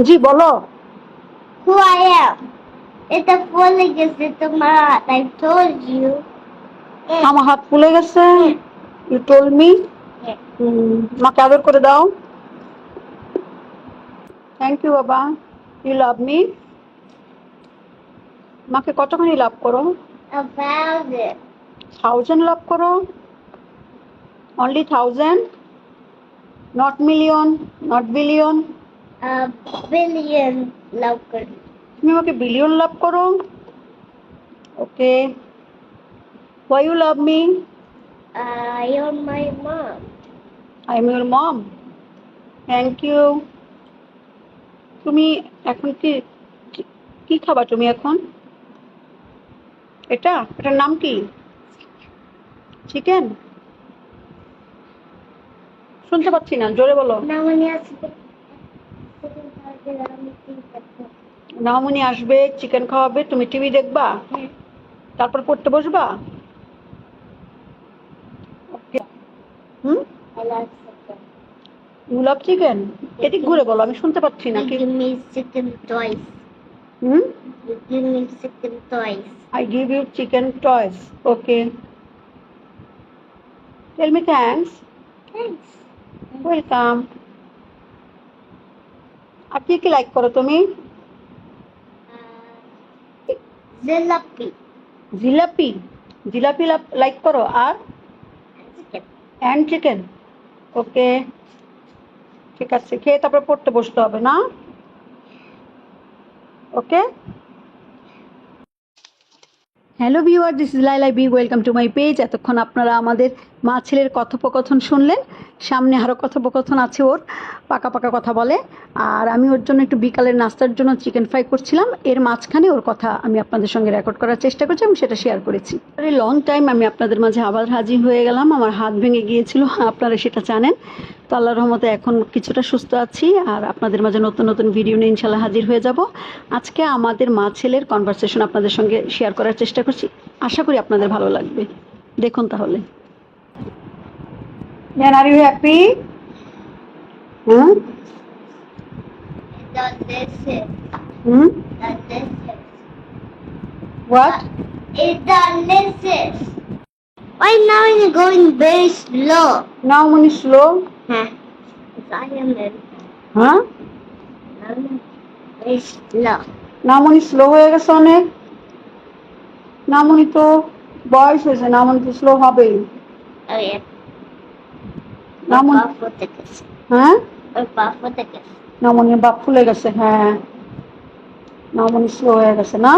জি বলো। Who I am. It's a fully gets তোমার হাত. I told you. আমার হাত ফুলে গেছে। You told me. মাকে আদর করে দাও। থ্যাংক ইউ বাবা। You love me. মাকে কতখানি লাভ করো? About it. 1000 লাভ করো? Only 1000? Not million, not billion? A billion love করি. তুমি আমাকে বিলিয়ন লাভ করো? ওকে। Why you love me? You're my mom. I am your mom. Thank you. তুমি এখন কি খাবা তুমি এখন? এটার নাম কি? চিকেন? শুনতে পাচ্ছি না, জোরে বলো। নামনি আসবে, চিকেন খাওয়াবে, তুমি টিভি দেখবা, তারপর পড়তে বসবা। হুম, ইউ লাভ চিকেন। এদিক ঘুরে বলো, আমি শুনতে পাচ্ছি না। You give me chicken twice. Hmm, You give me chicken twice. I give you chicken toys. Okay. Tell me thanks. Thanks. Welcome. আর কি লাইক করো তুমি? Jalapeno. জিলাপি। জিলাপি লাইক করো আর Chicken. And chicken. ওকে, ঠিক আছে, খেয়ে তারপর পড়তে বসতে হবে না? Okay. Hello viewer, this is Laila B, welcome to my page. এতক্ষণ আপনারা আমাদের মা ছেলের কথোপকথন শুনলেন। সামনে আরও কথোপকথন আছে ওর, পাকা পাকা কথা বলে। আর আমি ওর জন্য একটু বিকালের নাস্তার জন্য চিকেন ফ্রাই করছিলাম। এর মাঝখানে ওর কথা আমি আপনাদের সঙ্গে রেকর্ড করার চেষ্টা করছি এবং সেটা শেয়ার করেছি। লং টাইম আমি আপনাদের মাঝে আবার হাজির হয়ে গেলাম। আমার হাত ভেঙে গিয়েছিল, আপনারা সেটা জানেন। তো আল্লাহর রহমতে এখন কিছুটা সুস্থ আছি আর আপনাদের মাঝে নতুন নতুন ভিডিও নিয়ে ইনশাল্লাহ হাজির হয়ে যাব। আজকে আমাদের মা ছেলের কনভারসেশন আপনাদের সঙ্গে শেয়ার করার চেষ্টা করছি। আশা করি আপনাদের ভালো লাগবে। দেখুন তাহলে। Are you happy? Delicious. হুম, Delicious. What? It's delicious. Why now you're going very slow? Now Moni slow. Huh? I am very হ্যাঁ, slow. নামনি স্লো হয়ে গেছে অনেক। নামনি তো বয়স হয়েছে, নামনি তো স্লো হবেই। Oh yeah. নামনি, হ্যাঁ, নামনির বাপ ফুলে গেছে। হ্যাঁ, নামনি স্লো হয়ে গেছে না?